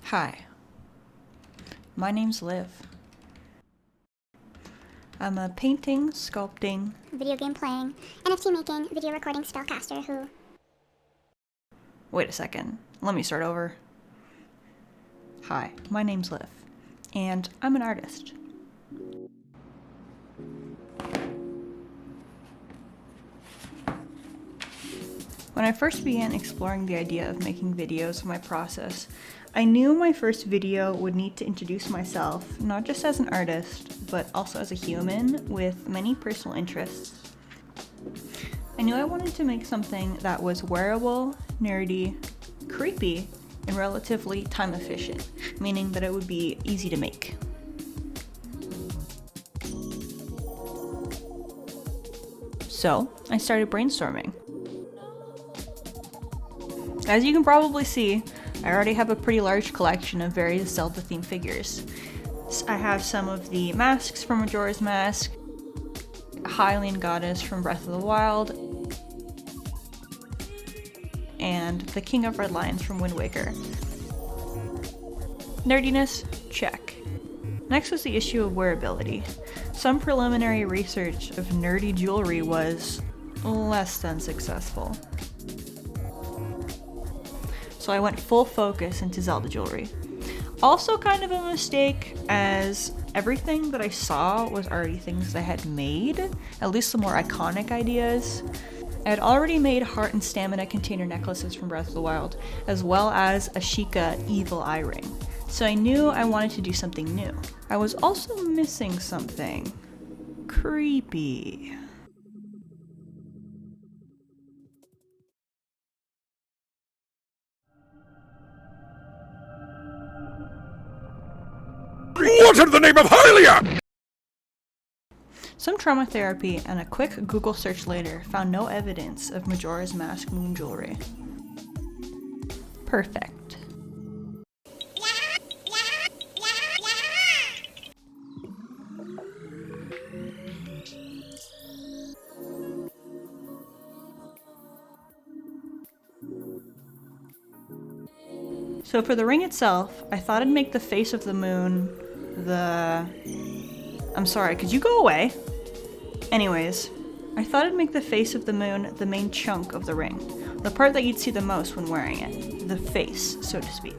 Hi, my name's Liv. I'm a painting, sculpting, video game playing, NFT making, video recording spellcaster who... Wait a second, let me start over. Hi, my name's Liv, and I'm an artist. When I first began exploring the idea of making videos of my process, I knew my first video would need to introduce myself, not just as an artist, but also as a human with many personal interests. I knew I wanted to make something that was wearable, nerdy, creepy, and relatively time efficient, meaning that it would be easy to make. So, I started brainstorming. As you can probably see, I already have a pretty large collection of various Zelda-themed figures. I have some of the masks from Majora's Mask, Hylian Goddess from Breath of the Wild, and the King of Red Lions from Wind Waker. Nerdiness? Check. Next was the issue of wearability. Some preliminary research of nerdy jewelry was less than successful. So I went full focus into Zelda jewelry. Also kind of a mistake, as everything that I saw was already things I had made, at least the more iconic ideas. I had already made heart and stamina container necklaces from Breath of the Wild, as well as a Sheikah evil eye ring. So I knew I wanted to do something new. I was also missing something creepy. What in the name of Hylia? Some trauma therapy and a quick Google search later found no evidence of Majora's Mask moon jewelry. Perfect. So for the ring itself, I thought I'd make the face of the moon I'm sorry, could you go away? Anyways, I thought I'd make the face of the moon the main chunk of the ring, the part that you'd see the most when wearing it, the face, so to speak.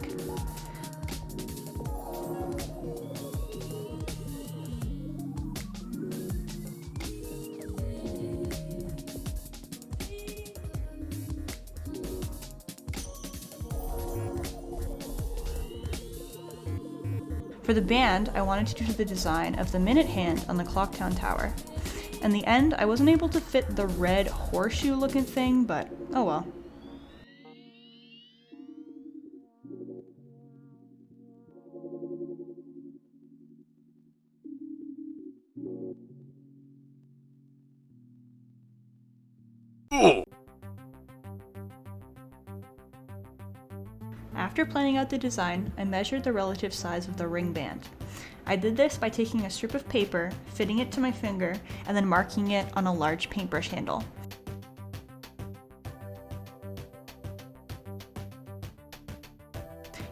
For the band, I wanted to do the design of the minute hand on the Clocktown Tower. In the end, I wasn't able to fit the red horseshoe looking thing, but oh well. After planning out the design, I measured the relative size of the ring band. I did this by taking a strip of paper, fitting it to my finger, and then marking it on a large paintbrush handle.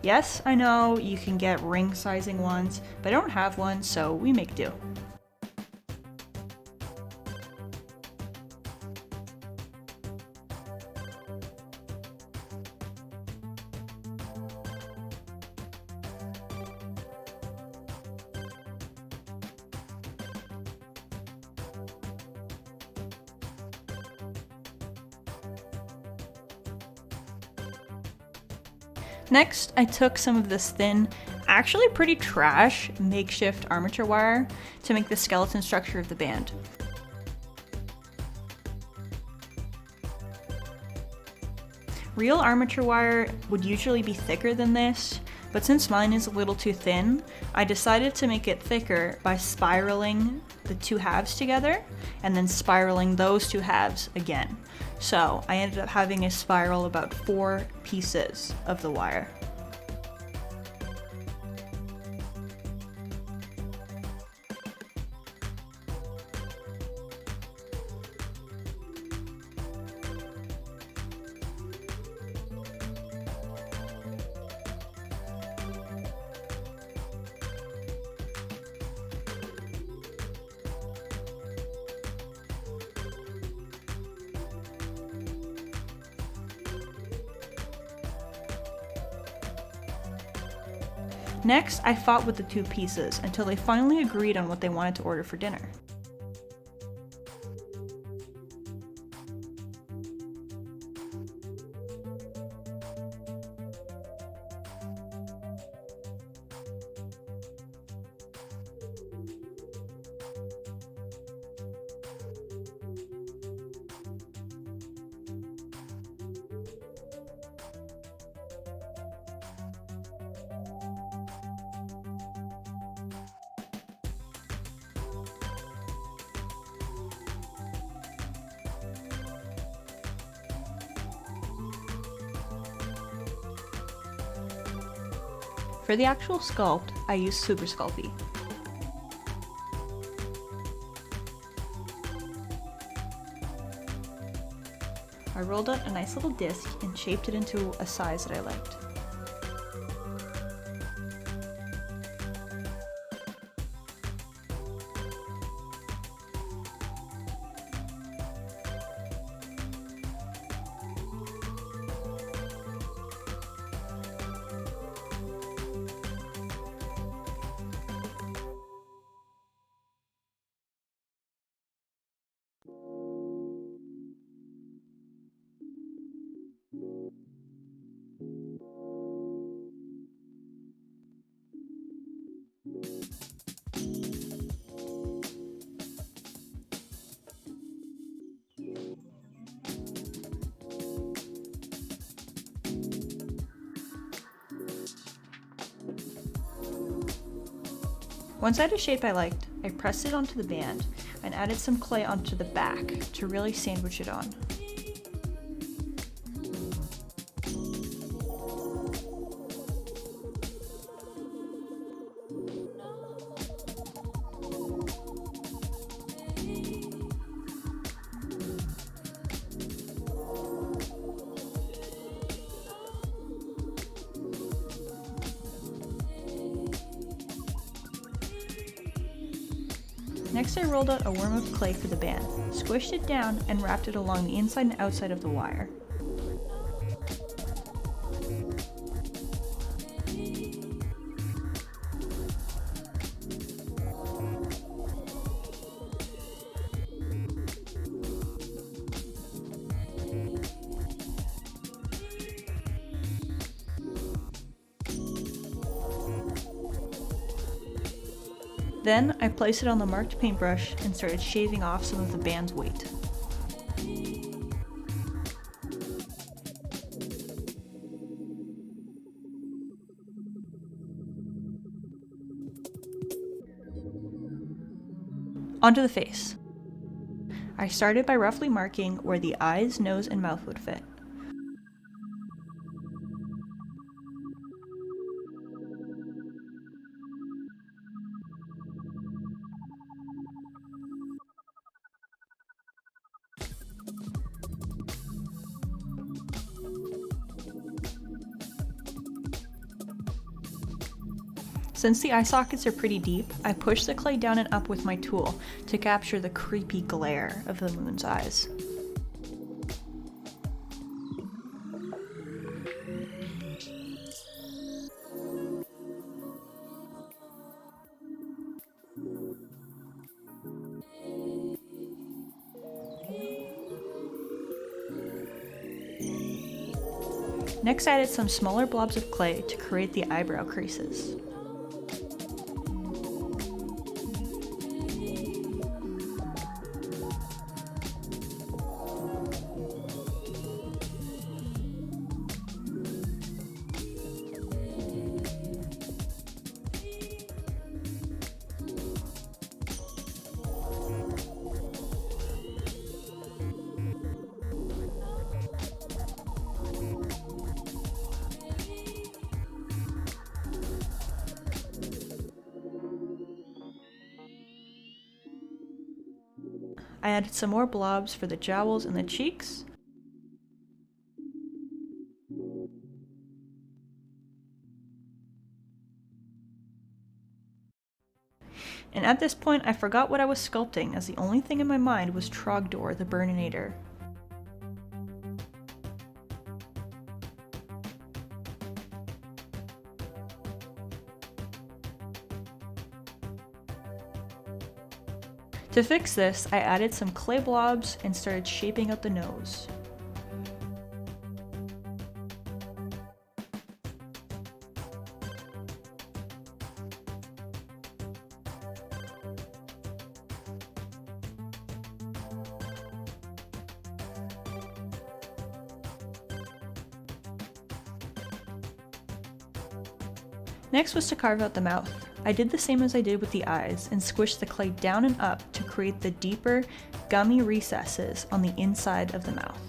Yes, I know you can get ring sizing ones, but I don't have one, so we make do. Next, I took some of this thin, actually pretty trash, makeshift armature wire to make the skeleton structure of the band. Real armature wire would usually be thicker than this, but since mine is a little too thin, I decided to make it thicker by spiraling the two halves together and then spiraling those two halves again. So I ended up having a spiral about 4 pieces of the wire. Next, I fought with the two pieces until they finally agreed on what they wanted to order for dinner. For the actual sculpt, I used Super Sculpey. I rolled out a nice little disc and shaped it into a size that I liked. Once I had a shape I liked, I pressed it onto the band and added some clay onto the back to really sandwich it on. Next, I rolled out a worm of clay for the band, squished it down, and wrapped it along the inside and outside of the wire. Then, I placed it on the marked paintbrush and started shaving off some of the band's weight. Onto the face. I started by roughly marking where the eyes, nose, and mouth would fit. Since the eye sockets are pretty deep, I push the clay down and up with my tool to capture the creepy glare of the moon's eyes. Next, I added some smaller blobs of clay to create the eyebrow creases. I added some more blobs for the jowls and the cheeks. And at this point, I forgot what I was sculpting, as the only thing in my mind was Trogdor the Burninator. To fix this, I added some clay blobs and started shaping out the nose. Next was to carve out the mouth. I did the same as I did with the eyes and squished the clay down and up to create the deeper, gummy recesses on the inside of the mouth.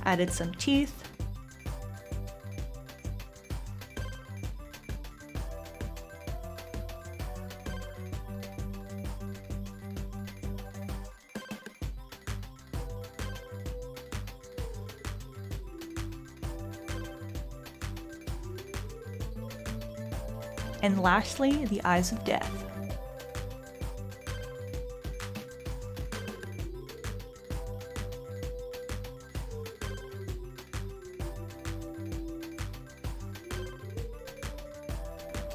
Added some teeth, and lastly, the eyes of death.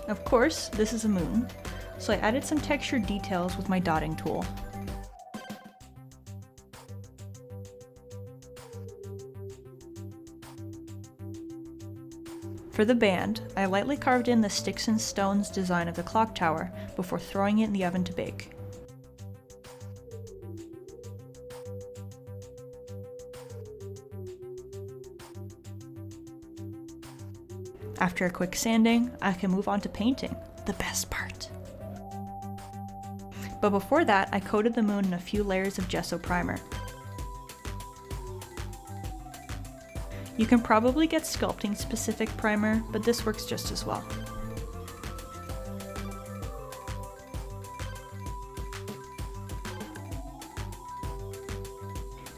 Of course, this is a moon, so I added some textured details with my dotting tool. For the band, I lightly carved in the sticks and stones design of the clock tower before throwing it in the oven to bake. After a quick sanding, I can move on to painting, the best part. But before that, I coated the moon in a few layers of gesso primer. You can probably get sculpting specific primer, but this works just as well.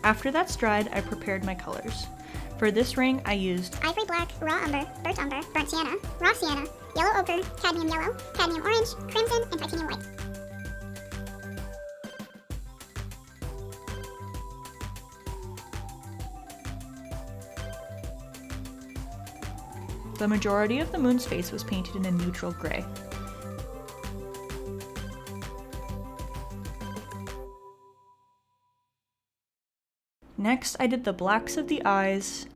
After that's dried, I prepared my colors. For this ring, I used Ivory black, raw umber, burnt sienna, raw sienna, yellow ochre, cadmium yellow, cadmium orange, crimson, and titanium white. The majority of the moon's face was painted in a neutral gray. Next, I did the blacks of the eyes,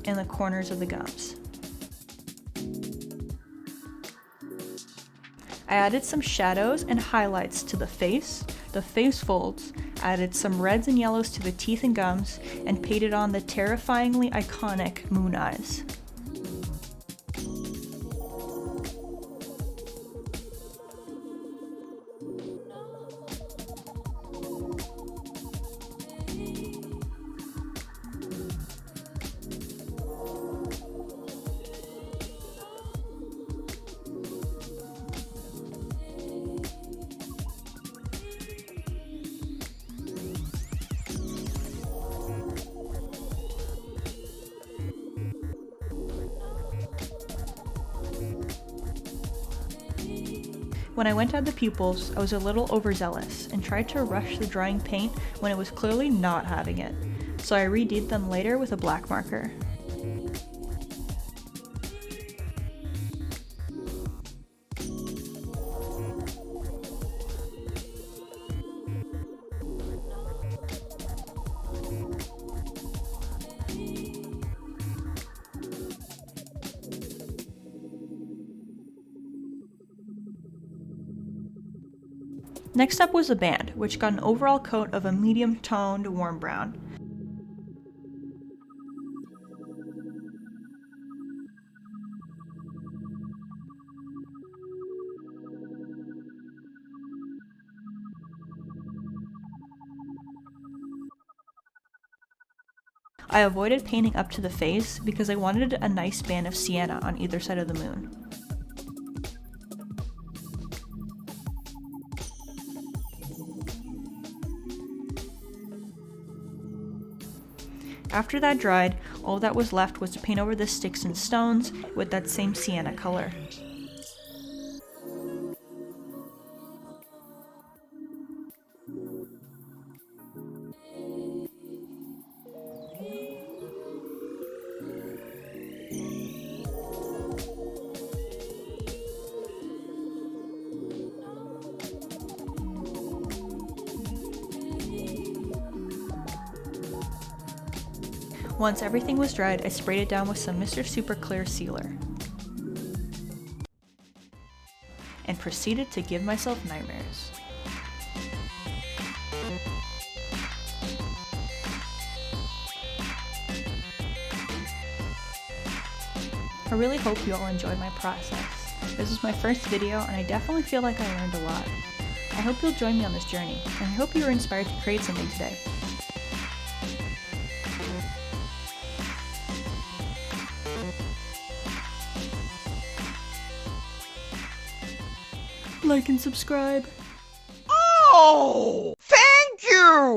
and the corners of the gums. I added some shadows and highlights to the face folds, added some reds and yellows to the teeth and gums, and painted on the terrifyingly iconic moon eyes. When I went to add the pupils, I was a little overzealous and tried to rush the drying paint when it was clearly not having it, so I redid them later with a black marker. Next up was the band, which got an overall coat of a medium-toned warm brown. I avoided painting up to the face because I wanted a nice band of sienna on either side of the moon. After that dried, all that was left was to paint over the sticks and stones with that same sienna color. Once everything was dried, I sprayed it down with some Mr. Super Clear Sealer and proceeded to give myself nightmares. I really hope you all enjoyed my process. This was my first video and I definitely feel like I learned a lot. I hope you'll join me on this journey, and I hope you were inspired to create something today. Like and subscribe. Oh! Thank you!